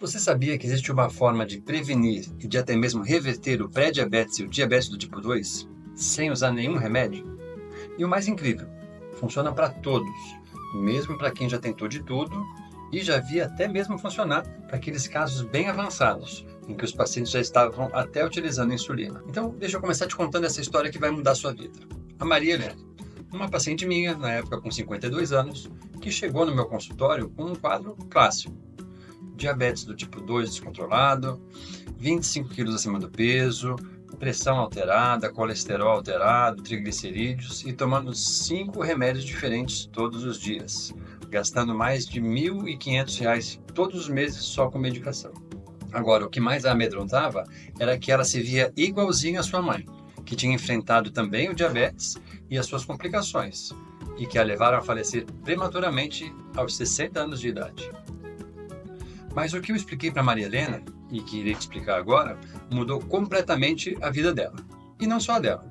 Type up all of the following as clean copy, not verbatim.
Você sabia que existe uma forma de prevenir e de até mesmo reverter o pré-diabetes e o diabetes do tipo 2 sem usar nenhum remédio? E o mais incrível, funciona para todos, mesmo para quem já tentou de tudo e já via até mesmo funcionar para aqueles casos bem avançados, em que os pacientes já estavam até utilizando insulina. Então, deixa eu começar te contando essa história que vai mudar a sua vida. A Maria Helena, uma paciente minha, na época com 52 anos, que chegou no meu consultório com um quadro clássico: diabetes do tipo 2 descontrolado, 25 quilos acima do peso, pressão alterada, colesterol alterado, triglicerídeos e tomando 5 remédios diferentes todos os dias, gastando mais de R$ 1.500 todos os meses só com medicação. Agora, o que mais a amedrontava era que ela se via igualzinha à sua mãe, que tinha enfrentado também o diabetes e as suas complicações, e que a levaram a falecer prematuramente aos 60 anos de idade. Mas o que eu expliquei para Maria Helena, e que irei te explicar agora, mudou completamente a vida dela. E não só a dela,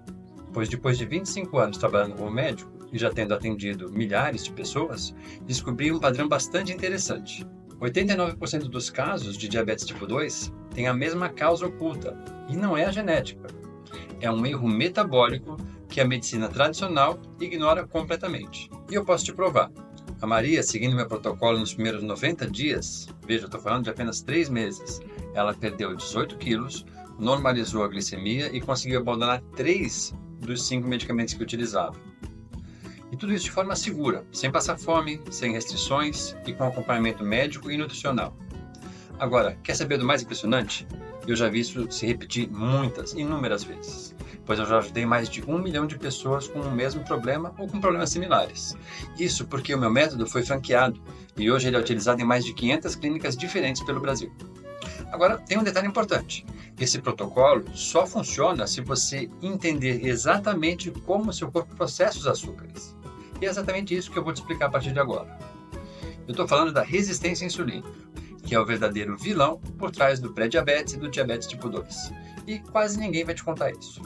pois depois de 25 anos trabalhando como médico e já tendo atendido milhares de pessoas, descobri um padrão bastante interessante. 89% dos casos de diabetes tipo 2 têm a mesma causa oculta, e não é a genética. É um erro metabólico que a medicina tradicional ignora completamente. E eu posso te provar. A Maria, seguindo meu protocolo nos primeiros 90 dias, veja, eu estou falando de apenas 3 meses, ela perdeu 18 quilos, normalizou a glicemia e conseguiu abandonar 3 dos 5 medicamentos que utilizava. E tudo isso de forma segura, sem passar fome, sem restrições e com acompanhamento médico e nutricional. Agora, quer saber do mais impressionante? Eu já vi isso se repetir inúmeras vezes, pois eu já ajudei mais de 1 milhão de pessoas com o mesmo problema ou com problemas similares. Isso porque o meu método foi franqueado e hoje ele é utilizado em mais de 500 clínicas diferentes pelo Brasil. Agora, tem um detalhe importante. Esse protocolo só funciona se você entender exatamente como o seu corpo processa os açúcares. E é exatamente isso que eu vou te explicar a partir de agora. Eu estou falando da resistência à insulina, que é o verdadeiro vilão por trás do pré-diabetes e do diabetes tipo 2. E quase ninguém vai te contar isso.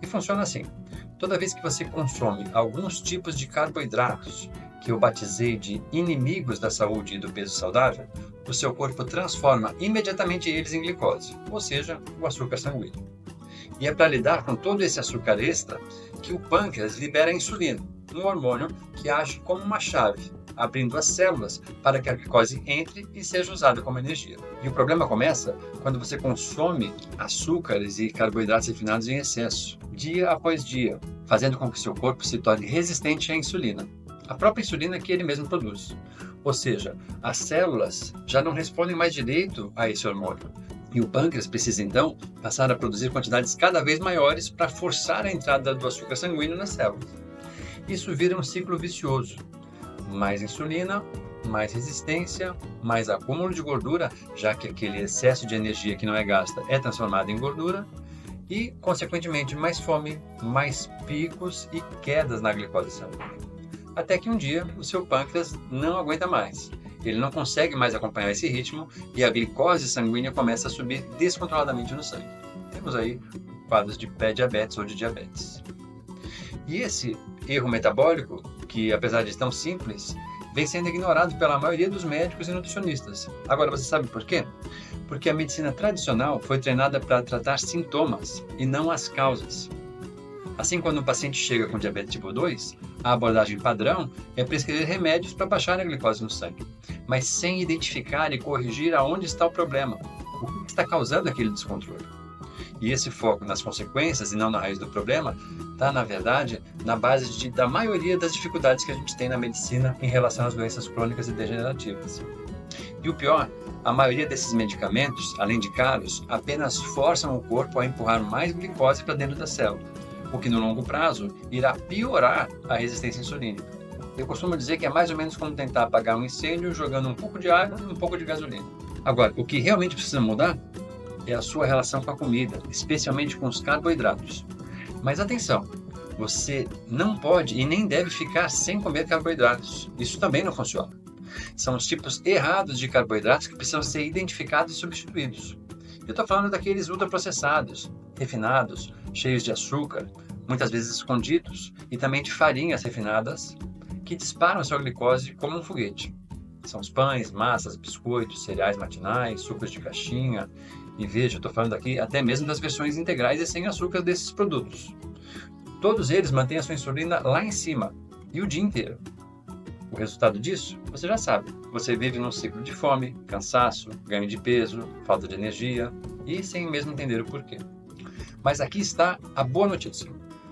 E funciona assim: toda vez que você consome alguns tipos de carboidratos, que eu batizei de inimigos da saúde e do peso saudável, o seu corpo transforma imediatamente eles em glicose, ou seja, o açúcar sanguíneo. E é para lidar com todo esse açúcar extra que o pâncreas libera a insulina, um hormônio que age como uma chave, abrindo as células para que a glicose entre e seja usada como energia. E o problema começa quando você consome açúcares e carboidratos refinados em excesso, dia após dia, fazendo com que seu corpo se torne resistente à insulina, a própria insulina que ele mesmo produz. Ou seja, as células já não respondem mais direito a esse hormônio. E o pâncreas precisa então passar a produzir quantidades cada vez maiores para forçar a entrada do açúcar sanguíneo nas células. Isso vira um ciclo vicioso. Mais insulina, mais resistência, mais acúmulo de gordura, já que aquele excesso de energia que não é gasta é transformado em gordura, e, consequentemente, mais fome, mais picos e quedas na glicose sanguínea. Até que um dia o seu pâncreas não aguenta mais. Ele não consegue mais acompanhar esse ritmo e a glicose sanguínea começa a subir descontroladamente no sangue. Temos aí quadros de pré-diabetes ou de diabetes. E esse erro metabólico, que apesar de tão simples, vem sendo ignorado pela maioria dos médicos e nutricionistas. Agora, você sabe por quê? Porque a medicina tradicional foi treinada para tratar sintomas e não as causas. Assim, quando um paciente chega com diabetes tipo 2, a abordagem padrão é prescrever remédios para baixar a glicose no sangue, mas sem identificar e corrigir aonde está o problema, o que está causando aquele descontrole. E esse foco nas consequências e não na raiz do problema está, na verdade, na base da maioria das dificuldades que a gente tem na medicina em relação às doenças crônicas e degenerativas. E o pior, a maioria desses medicamentos, além de caros, apenas forçam o corpo a empurrar mais glicose para dentro da célula, o que no longo prazo irá piorar a resistência insulínica. Eu costumo dizer que é mais ou menos como tentar apagar um incêndio jogando um pouco de água e um pouco de gasolina. Agora, o que realmente precisa mudar é a sua relação com a comida, especialmente com os carboidratos. Mas atenção, você não pode e nem deve ficar sem comer carboidratos. Isso também não funciona. São os tipos errados de carboidratos que precisam ser identificados e substituídos. Eu estou falando daqueles ultraprocessados, refinados, cheios de açúcar, muitas vezes escondidos, e também de farinhas refinadas, que disparam a sua glicose como um foguete. São os pães, massas, biscoitos, cereais matinais, sucos de caixinha. E veja, eu estou falando aqui até mesmo das versões integrais e sem açúcar desses produtos. Todos eles mantêm a sua insulina lá em cima e o dia inteiro. O resultado disso, você já sabe. Você vive num ciclo de fome, cansaço, ganho de peso, falta de energia e sem mesmo entender o porquê. Mas aqui está a boa notícia.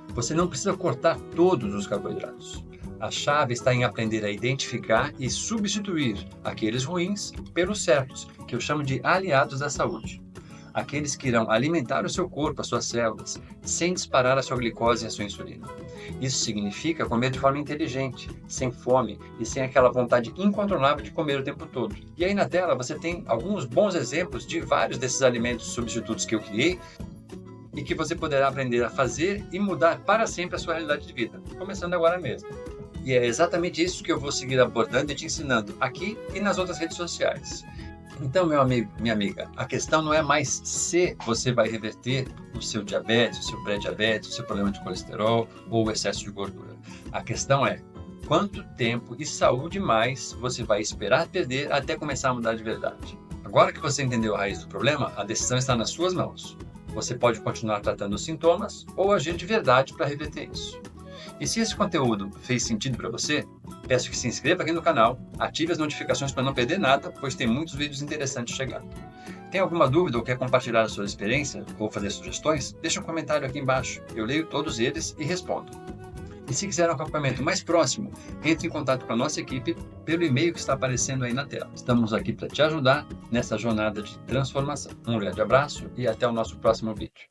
Você não precisa cortar todos os carboidratos. A chave está em aprender a identificar e substituir aqueles ruins pelos certos, que eu chamo de aliados da saúde. Aqueles que irão alimentar o seu corpo, as suas células, sem disparar a sua glicose e a sua insulina. Isso significa comer de forma inteligente, sem fome e sem aquela vontade incontrolável de comer o tempo todo. E aí na tela você tem alguns bons exemplos de vários desses alimentos substitutos que eu criei e que você poderá aprender a fazer e mudar para sempre a sua realidade de vida, começando agora mesmo. E é exatamente isso que eu vou seguir abordando e te ensinando aqui e nas outras redes sociais. Então, meu amigo, minha amiga, a questão não é mais se você vai reverter o seu diabetes, o seu pré-diabetes, o seu problema de colesterol ou o excesso de gordura. A questão é quanto tempo e saúde mais você vai esperar perder até começar a mudar de verdade. Agora que você entendeu a raiz do problema, a decisão está nas suas mãos. Você pode continuar tratando os sintomas ou agir de verdade para reverter isso. E se esse conteúdo fez sentido para você, peço que se inscreva aqui no canal, ative as notificações para não perder nada, pois tem muitos vídeos interessantes chegando. Tem alguma dúvida ou quer compartilhar a sua experiência ou fazer sugestões? Deixe um comentário aqui embaixo, eu leio todos eles e respondo. E se quiser um acompanhamento mais próximo, entre em contato com a nossa equipe pelo e-mail que está aparecendo aí na tela. Estamos aqui para te ajudar nessa jornada de transformação. Um grande abraço e até o nosso próximo vídeo.